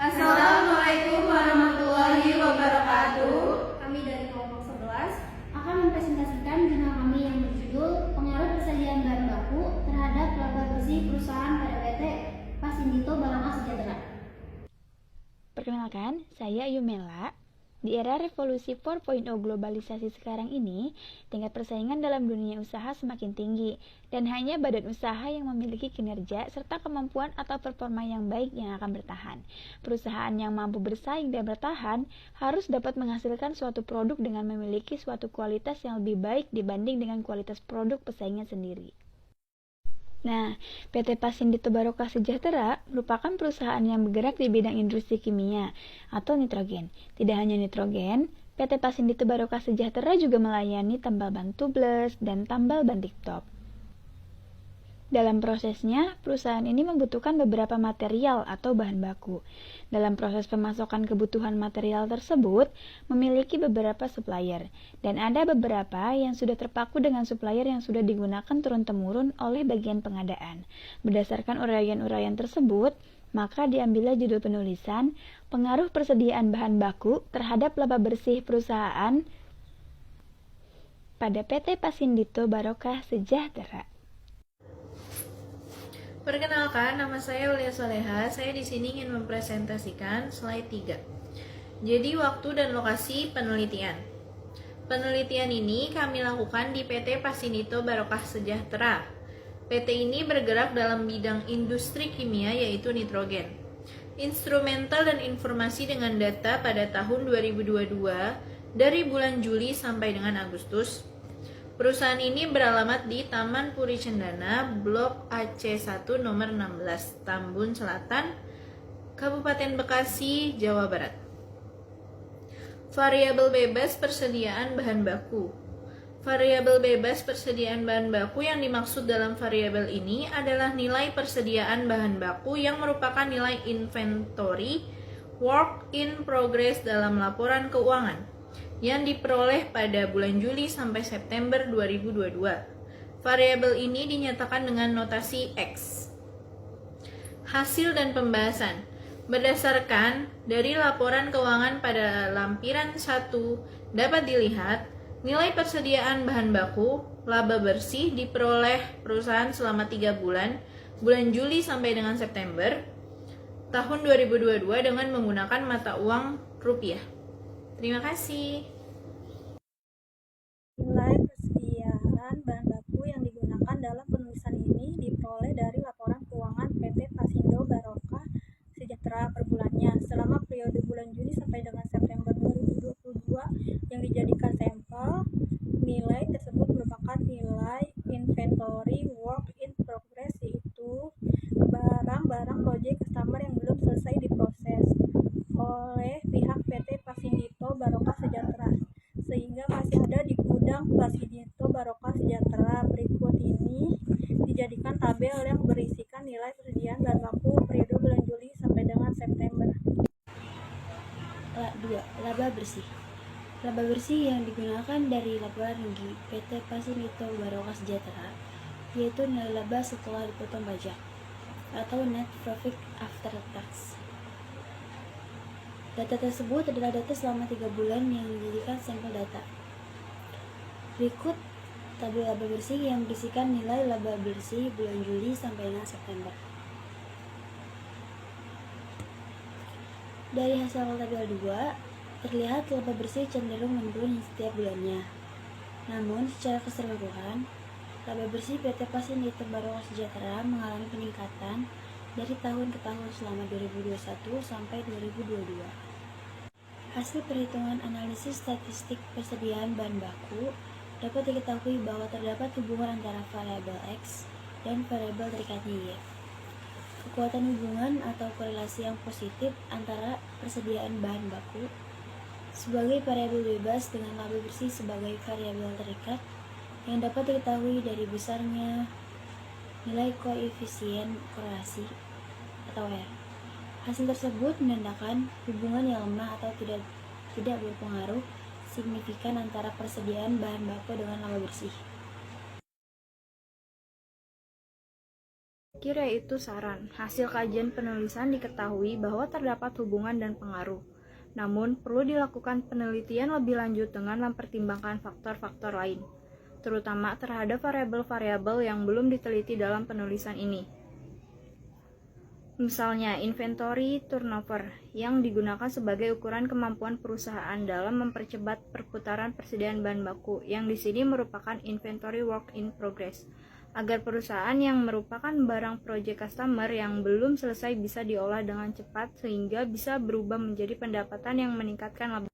Assalamualaikum warahmatullahi wabarakatuh. Kami dari kelompok 11 akan mempresentasikan jurnal kami yang berjudul Pengaruh Persediaan Bahan Baku terhadap Laba Bersih Perusahaan pada PT Pasindito Barokah Sejahtera. Perkenalkan, saya Yumela. Di era revolusi 4.0 globalisasi sekarang ini, tingkat persaingan dalam dunia usaha semakin tinggi, dan hanya badan usaha yang memiliki kinerja serta kemampuan atau performa yang baik yang akan bertahan. Perusahaan yang mampu bersaing dan bertahan harus dapat menghasilkan suatu produk dengan memiliki suatu kualitas yang lebih baik dibanding dengan kualitas produk pesaingnya sendiri. Nah, PT Pasindito Barokah Sejahtera merupakan perusahaan yang bergerak di bidang industri kimia atau nitrogen. Tidak hanya nitrogen, PT Pasindito Barokah Sejahtera juga melayani tambal ban tubeless dan tambal ban tip-top. Dalam prosesnya, perusahaan ini membutuhkan beberapa material atau bahan baku. Dalam proses pemasokan kebutuhan material tersebut, memiliki beberapa supplier, dan ada beberapa yang sudah terpaku dengan supplier yang sudah digunakan turun-temurun oleh bagian pengadaan. Berdasarkan uraian-uraian tersebut, maka diambillah judul penulisan, Pengaruh Persediaan Bahan Baku terhadap Laba Bersih Perusahaan pada PT Pasindito Barokah Sejahtera. Perkenalkan, nama saya Ulia Soleha. Saya di sini ingin mempresentasikan slide 3. Jadi, waktu dan lokasi penelitian. Penelitian ini kami lakukan di PT Pasindito Barokah Sejahtera. PT ini bergerak dalam bidang industri kimia yaitu nitrogen. Instrumental dan informasi dengan data pada tahun 2022 dari bulan Juli sampai dengan Agustus. Perusahaan ini beralamat di Taman Puri Cendana, Blok AC1 nomor 16, Tambun Selatan, Kabupaten Bekasi, Jawa Barat. Variabel bebas persediaan bahan baku. Variabel bebas persediaan bahan baku yang dimaksud dalam variabel ini adalah nilai persediaan bahan baku yang merupakan nilai inventory work in progress dalam laporan keuangan yang diperoleh pada bulan Juli sampai September 2022. Variabel ini dinyatakan dengan notasi X. Hasil dan pembahasan. Berdasarkan dari laporan keuangan pada lampiran 1 dapat dilihat nilai persediaan bahan baku laba bersih diperoleh perusahaan selama 3 bulan Juli sampai dengan September tahun 2022 dengan menggunakan mata uang rupiah. Terima kasih. Nilai persediaan bahan baku yang digunakan dalam penulisan ini diperoleh dari laporan keuangan PT Pasindito Barokah Sejahtera per bulannya selama periode bulan Juni sampai dengan September 2022 yang dijadikan sampel. Nilai tersebut merupakan nilai inventory work in progress, yaitu barang-barang proyek customer yang belum selesai diproses oleh pihak PT Pasindito Barokah Sejahtera sehingga masih ada di gudang Pasindito Barokah Sejahtera. Berikut ini dijadikan tabel yang berisikan nilai persediaan bahan baku periode bulan Juli sampai dengan September. 2. Laba bersih. Laba bersih yang digunakan dari laporan rugi PT Pasindito Barokah Sejahtera yaitu nilai laba setelah dipotong pajak atau net profit after tax. Data tersebut adalah data selama 3 bulan yang dijadikan sampel data. Berikut tabel laba bersih yang berisikan nilai laba bersih bulan Juli sampai dengan September. Dari hasil tabel 2, terlihat laba bersih cenderung menurun setiap bulannya. Namun, secara keseluruhan, laba bersih PT Pasindito Barokah Sejahtera mengalami peningkatan dari tahun ke tahun selama 2021 sampai 2022. Hasil perhitungan analisis statistik persediaan bahan baku dapat diketahui bahwa terdapat hubungan antara variabel X dan variabel terikatnya Y. Kekuatan hubungan atau korelasi yang positif antara persediaan bahan baku sebagai variabel bebas dengan laba bersih sebagai variabel terikat yang dapat diketahui dari besarnya nilai koefisien korelasi atau R. Hasil tersebut menandakan hubungan yang lemah atau tidak berpengaruh signifikan antara persediaan bahan baku dengan laba bersih. terakhir yaitu saran. Hasil kajian penulisan diketahui bahwa terdapat hubungan dan pengaruh. Namun, perlu dilakukan penelitian lebih lanjut dengan mempertimbangkan faktor-faktor lain, terutama terhadap variabel-variabel yang belum diteliti dalam penulisan ini. Misalnya, inventory turnover yang digunakan sebagai ukuran kemampuan perusahaan dalam mempercepat perputaran persediaan bahan baku, yang di sini merupakan inventory work in progress, agar perusahaan yang merupakan barang project customer yang belum selesai bisa diolah dengan cepat sehingga bisa berubah menjadi pendapatan yang meningkatkan laba.